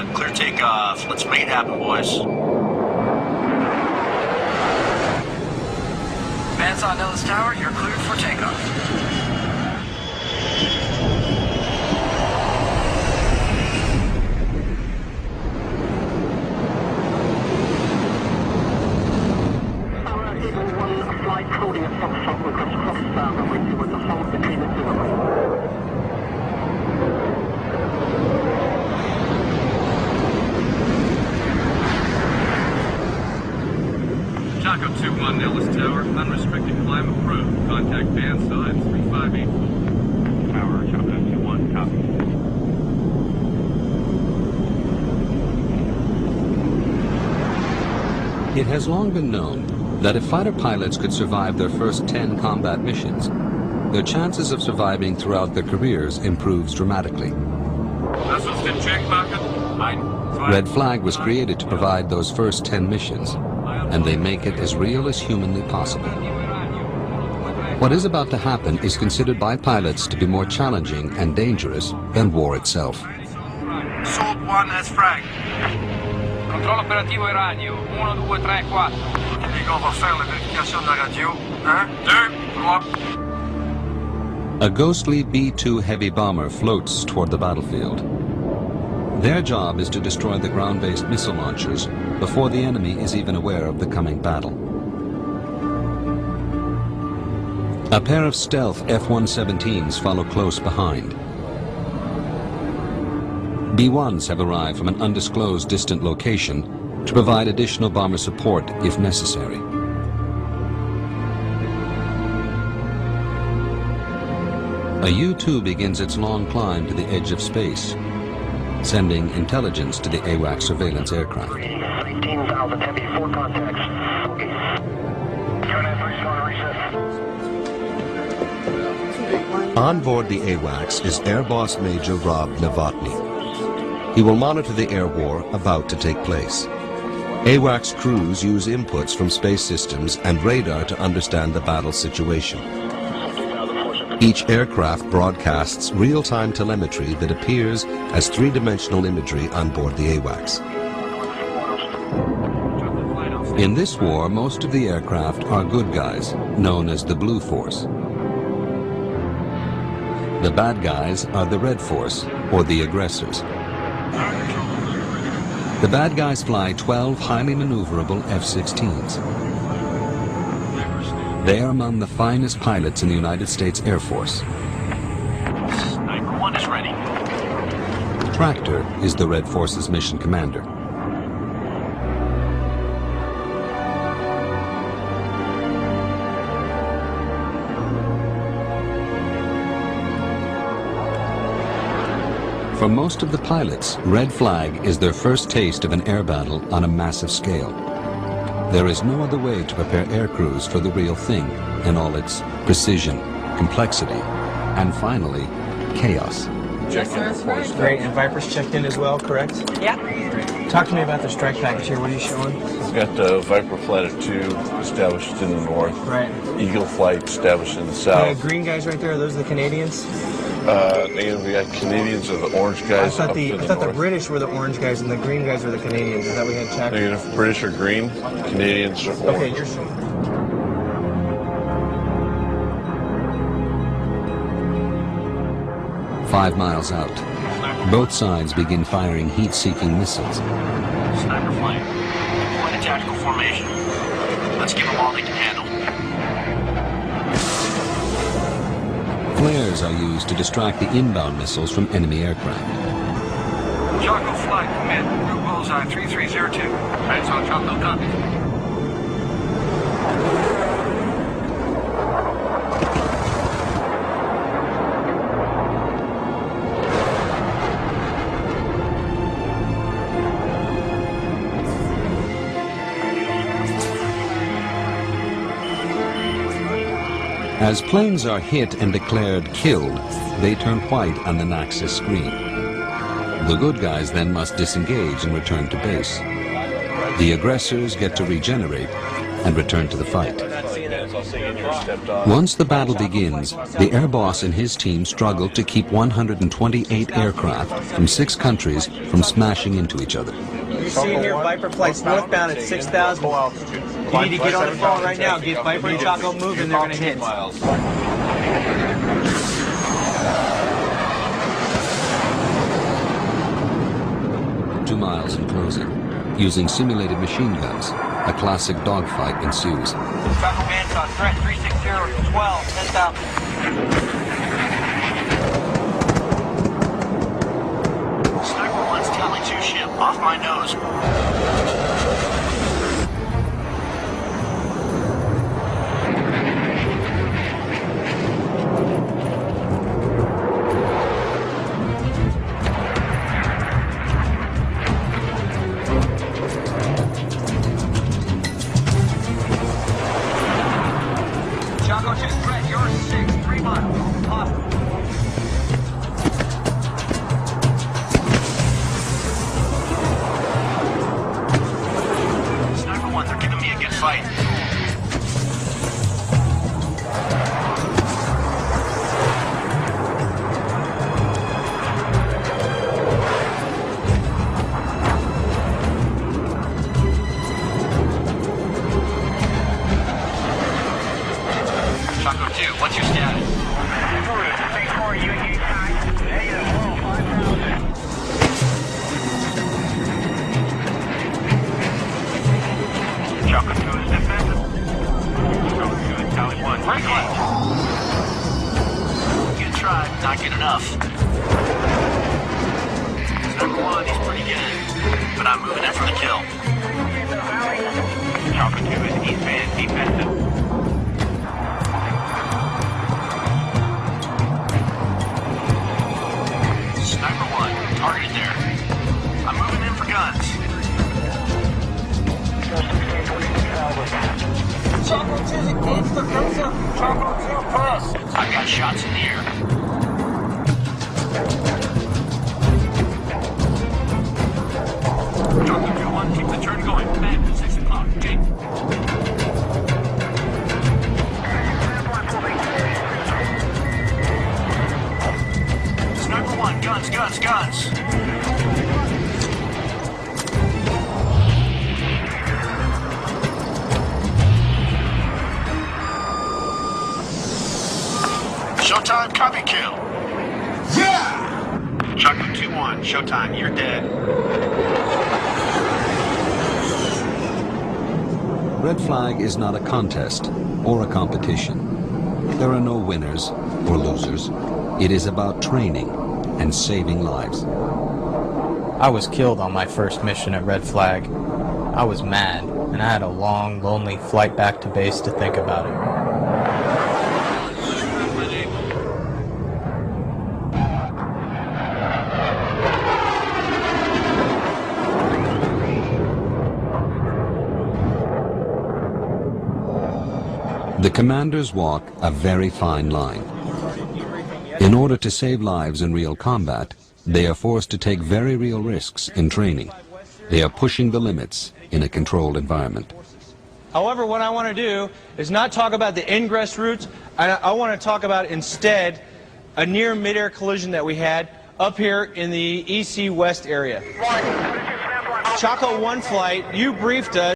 2-1. Clear takeoff. Let's make it happen, boys. Advance on Nellis Tower, you're cleared for takeoff. Flight holding a Foxtrot request cross runway with the hold between the two of them. Chaco 2-1, Nellis Tower, unrestricted climb approved. Contact band side 3584. Tower, Chaco 2-1, copy. It has long been known that if fighter pilots could survive their first 10 combat missions, their chances of surviving throughout their careers improves dramatically. Red Flag was created to provide those first 10 missions, and they make it as real as humanly possible. What is about to happen is considered by pilots to be more challenging and dangerous than war itself. Assault 1 has frag. Controllo operativo e radio, 1, 2, 3, 4. On va faire la vérification de la radio. 1, 2, 3. A ghostly B-2 heavy bomber floats toward the battlefield. Their job is to destroy the ground-based missile launchers before the enemy is even aware of the coming battle. A pair of stealth F-117s follow close behind. B-1s have arrived from an undisclosed distant location to provide additional bomber support if necessary. A U-2 begins its long climb to the edge of space, sending intelligence to the AWACS surveillance aircraft. 19,000 heavy, 4 contacts. Okay. On board the AWACS is Air Boss Major Rob Novotny. He will monitor the air war about to take place. AWACS crews use inputs from space systems and radar to understand the battle situation. Each aircraft broadcasts real-time telemetry that appears as three-dimensional imagery on board the AWACS. In this war, most of the aircraft are good guys, known as the Blue Force. The bad guys are the Red Force, or the aggressors. The bad guys fly 12 highly maneuverable F-16s. They are among the finest pilots in the United States Air Force. Sniper 1 is ready. Tractor is the Red Force's mission commander. For most of the pilots, Red Flag is their first taste of an air battle on a massive scale. There is no other way to prepare air crews for the real thing in all its precision, complexity, and finally, chaos. Great, and Viper's checked in as well, correct? Yeah. Talk to me about the strike package here. What are you showing? We've got the Viper Flight of 2 established in the north. Right. Eagle Flight established in the south. The green guys right there, are those the Canadians? We got Canadians are the orange guys. I thought the British were the orange guys and the green guys were the Canadians. Is that we had checked? Negative. British are green, Canadians are orange. Okay, you're showing. "5 miles out, both sides begin firing heat-seeking missiles. Sniper flying. Deploying a tactical formation. Let's give them all they can handle. Flares are used to distract the inbound missiles from enemy aircraft. Chaco flight, commit. Route bullseye 3302. Advance on Chaco, copy. As planes are hit and declared killed, they turn white on the Naxos screen. The good guys then must disengage and return to base. The aggressors get to regenerate and return to the fight. Once the battle begins, the air boss and his team struggle to keep 128 aircraft from 6 countries from smashing into each other. You see here Viper flights northbound at 6,000. You need to get on the phone right now. Get Viper and Chaco moving. They're going to hit. 2 miles in closing. Using simulated machine guns, a classic dogfight ensues. Chaco man's on threat 360 12, 10,000. Sniper 1's Tally 2 ship, off my nose. Chaco 2 threat, you're 6, 3 miles. Hostile. Sniper 1, they're giving me a good fight. Chaco 2, what's your status? Chaco 2 is defensive. Chaco 2 is Tally 1. Break left. Good try, not good enough. Sniper 1, he's pretty good, but I'm moving in for the kill. Chaco 2 is eastbound defensive. Sniper 1, targeted there. I'm moving in for guns. Chaco 2 engaged the cruiser. Chaco 2 pass. I've got shots in the air. Chaco 2-1, keep the turn going. Back at 6 o'clock. Jake. Sniper 1, guns, guns, guns. Showtime, copy kill. Yeah! Chaco 2-1, showtime, you're dead. Red flag is not a contest or a competition. There are no winners or losers. It is about training and saving lives. I was killed on my first mission at Red Flag. I was mad, and I had a long, lonely flight back to base to think about it. The commanders walk a very fine line. In order to save lives in real combat, they are forced to take very real risks in training. They are pushing the limits in a controlled environment. However, what I want to do is not talk about the ingress routes. I want to talk about instead a near mid-air collision that we had up here in the EC West area. Chaco 1 flight, you briefed us.